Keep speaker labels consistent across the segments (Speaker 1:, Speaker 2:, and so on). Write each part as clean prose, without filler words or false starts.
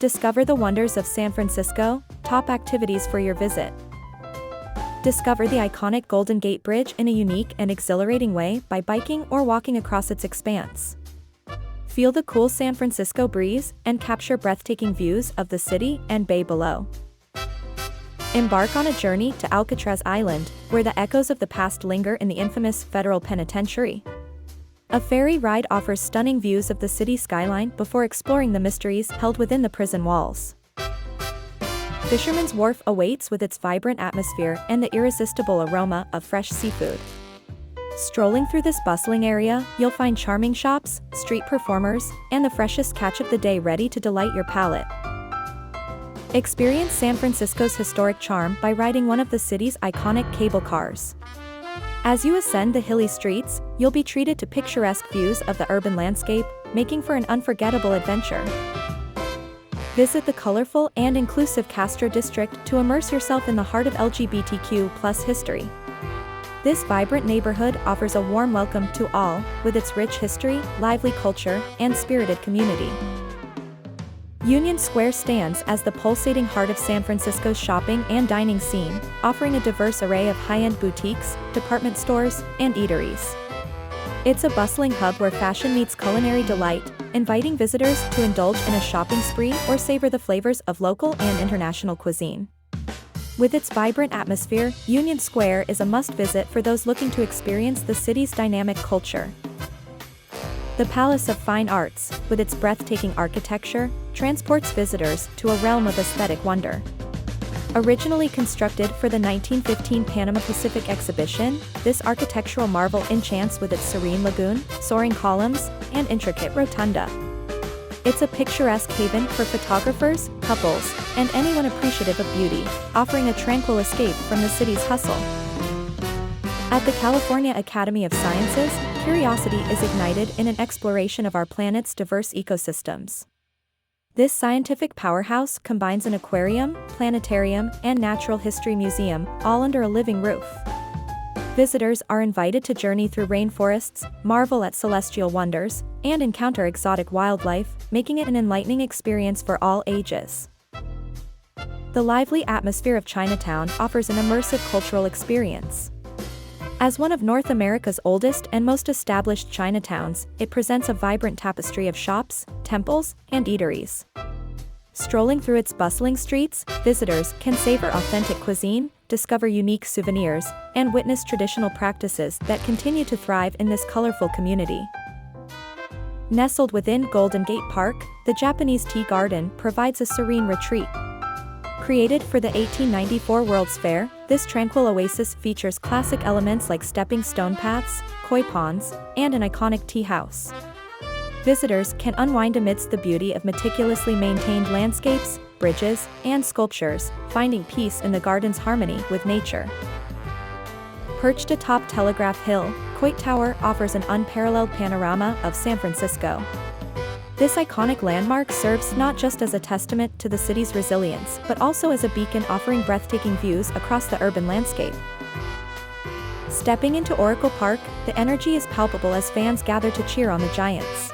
Speaker 1: Discover the wonders of San Francisco, top activities for your visit. Discover the iconic Golden Gate Bridge in a unique and exhilarating way by biking or walking across its expanse. Feel the cool San Francisco breeze and capture breathtaking views of the city and bay below. Embark on a journey to Alcatraz Island, where the echoes of the past linger in the infamous federal penitentiary. A ferry ride offers stunning views of the city skyline before exploring the mysteries held within the prison walls. Fisherman's Wharf awaits with its vibrant atmosphere and the irresistible aroma of fresh seafood. Strolling through this bustling area, you'll find charming shops, street performers, and the freshest catch of the day ready to delight your palate. Experience San Francisco's historic charm by riding one of the city's iconic cable cars. As you ascend the hilly streets, you'll be treated to picturesque views of the urban landscape, making for an unforgettable adventure. Visit the colorful and inclusive Castro district to immerse yourself in the heart of LGBTQ+ history. This vibrant neighborhood offers a warm welcome to all, with its rich history, lively culture, and spirited community. Union Square stands as the pulsating heart of San Francisco's shopping and dining scene, offering a diverse array of high-end boutiques, department stores, and eateries. It's a bustling hub where fashion meets culinary delight, inviting visitors to indulge in a shopping spree or savor the flavors of local and international cuisine. With its vibrant atmosphere, Union Square is a must-visit for those looking to experience the city's dynamic culture. The Palace of Fine Arts, with its breathtaking architecture, transports visitors to a realm of aesthetic wonder. Originally constructed for the 1915 Panama Pacific Exhibition, this architectural marvel enchants with its serene lagoon, soaring columns, and intricate rotunda. It's a picturesque haven for photographers, couples, and anyone appreciative of beauty, offering a tranquil escape from the city's hustle. At the California Academy of Sciences, curiosity is ignited in an exploration of our planet's diverse ecosystems. This scientific powerhouse combines an aquarium, planetarium, and natural history museum, all under a living roof. Visitors are invited to journey through rainforests, marvel at celestial wonders, and encounter exotic wildlife, making it an enlightening experience for all ages. The lively atmosphere of Chinatown offers an immersive cultural experience. As one of North America's oldest and most established Chinatowns, it presents a vibrant tapestry of shops, temples, and eateries. Strolling through its bustling streets, visitors can savor authentic cuisine, discover unique souvenirs, and witness traditional practices that continue to thrive in this colorful community. Nestled within Golden Gate Park, the Japanese Tea Garden provides a serene retreat. Created for the 1894 World's Fair, this tranquil oasis features classic elements like stepping stone paths, koi ponds, and an iconic tea house. Visitors can unwind amidst the beauty of meticulously maintained landscapes, bridges, and sculptures, finding peace in the garden's harmony with nature. Perched atop Telegraph Hill, Coit Tower offers an unparalleled panorama of San Francisco. This iconic landmark serves not just as a testament to the city's resilience, but also as a beacon offering breathtaking views across the urban landscape. Stepping into Oracle Park, the energy is palpable as fans gather to cheer on the Giants.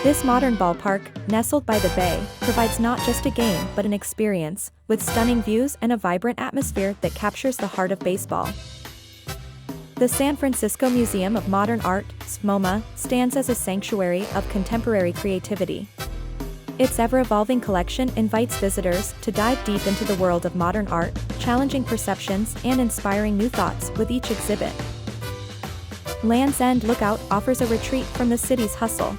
Speaker 1: This modern ballpark, nestled by the bay, provides not just a game but an experience, with stunning views and a vibrant atmosphere that captures the heart of baseball. The San Francisco Museum of Modern Art, SMOMA, stands as a sanctuary of contemporary creativity. Its ever-evolving collection invites visitors to dive deep into the world of modern art, challenging perceptions and inspiring new thoughts with each exhibit. Land's End Lookout offers a retreat from the city's hustle.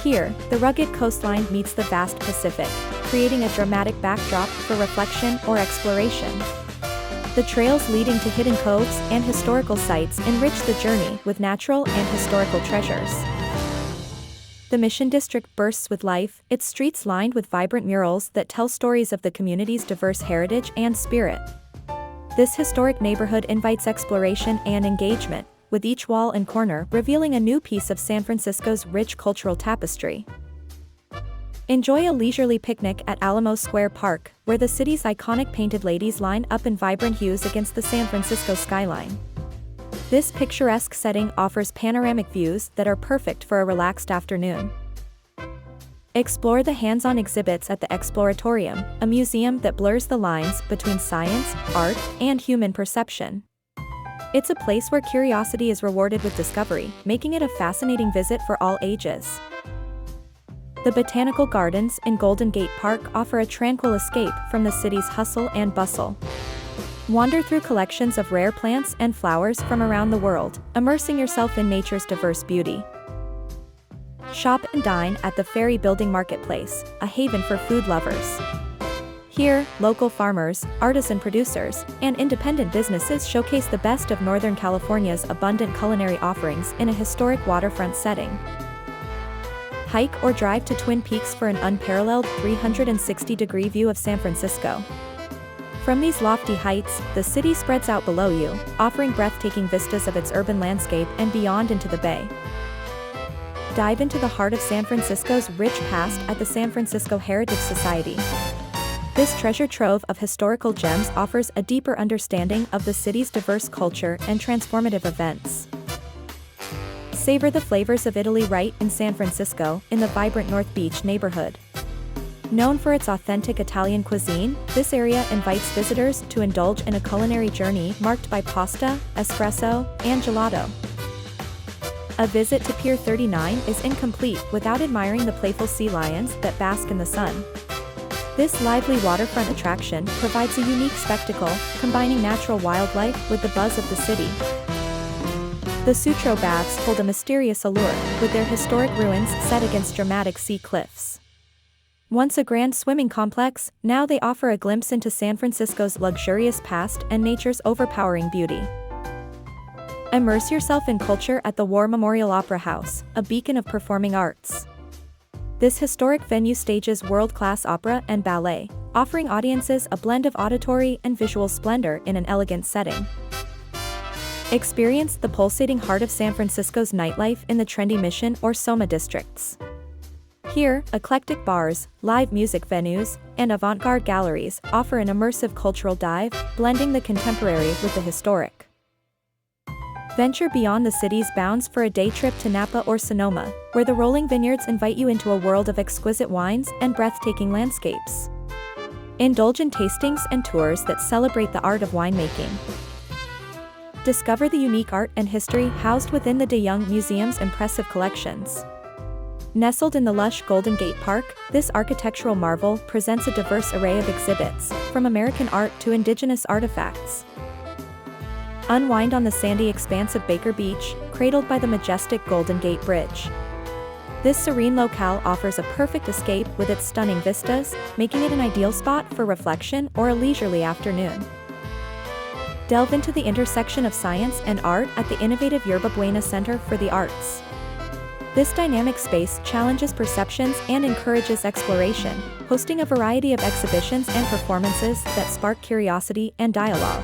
Speaker 1: Here, the rugged coastline meets the vast Pacific, creating a dramatic backdrop for reflection or exploration. The trails leading to hidden coves and historical sites enrich the journey with natural and historical treasures. The Mission District bursts with life, its streets lined with vibrant murals that tell stories of the community's diverse heritage and spirit. This historic neighborhood invites exploration and engagement, with each wall and corner revealing a new piece of San Francisco's rich cultural tapestry. Enjoy a leisurely picnic at Alamo Square Park, where the city's iconic painted ladies line up in vibrant hues against the San Francisco skyline. This picturesque setting offers panoramic views that are perfect for a relaxed afternoon. Explore the hands-on exhibits at the Exploratorium, a museum that blurs the lines between science, art, and human perception. It's a place where curiosity is rewarded with discovery, making it a fascinating visit for all ages. The Botanical Gardens in Golden Gate Park offer a tranquil escape from the city's hustle and bustle. Wander through collections of rare plants and flowers from around the world, immersing yourself in nature's diverse beauty. Shop and dine at the Ferry Building Marketplace, a haven for food lovers. Here, local farmers, artisan producers, and independent businesses showcase the best of Northern California's abundant culinary offerings in a historic waterfront setting. Hike or drive to Twin Peaks for an unparalleled 360-degree view of San Francisco. From these lofty heights, the city spreads out below you, offering breathtaking vistas of its urban landscape and beyond into the bay. Dive into the heart of San Francisco's rich past at the San Francisco Heritage Society. This treasure trove of historical gems offers a deeper understanding of the city's diverse culture and transformative events. Savor the flavors of Italy right in San Francisco, in the vibrant North Beach neighborhood. Known for its authentic Italian cuisine, this area invites visitors to indulge in a culinary journey marked by pasta, espresso, and gelato. A visit to Pier 39 is incomplete without admiring the playful sea lions that bask in the sun. This lively waterfront attraction provides a unique spectacle, combining natural wildlife with the buzz of the city. The Sutro Baths hold a mysterious allure, with their historic ruins set against dramatic sea cliffs. Once a grand swimming complex, now they offer a glimpse into San Francisco's luxurious past and nature's overpowering beauty. Immerse yourself in culture at the War Memorial Opera House, a beacon of performing arts. This historic venue stages world-class opera and ballet, offering audiences a blend of auditory and visual splendor in an elegant setting. Experience the pulsating heart of San Francisco's nightlife in the trendy Mission or Soma districts. Here, eclectic bars, live music venues, and avant-garde galleries offer an immersive cultural dive, blending the contemporary with the historic. Venture beyond the city's bounds for a day trip to Napa or Sonoma, where the rolling vineyards invite you into a world of exquisite wines and breathtaking landscapes. Indulge in tastings and tours that celebrate the art of winemaking. Discover the unique art and history housed within the De Young Museum's impressive collections. Nestled in the lush Golden Gate Park, this architectural marvel presents a diverse array of exhibits, from American art to indigenous artifacts. Unwind on the sandy expanse of Baker Beach, cradled by the majestic Golden Gate Bridge. This serene locale offers a perfect escape with its stunning vistas, making it an ideal spot for reflection or a leisurely afternoon. Delve into the intersection of science and art at the innovative Yerba Buena Center for the Arts. This dynamic space challenges perceptions and encourages exploration, hosting a variety of exhibitions and performances that spark curiosity and dialogue.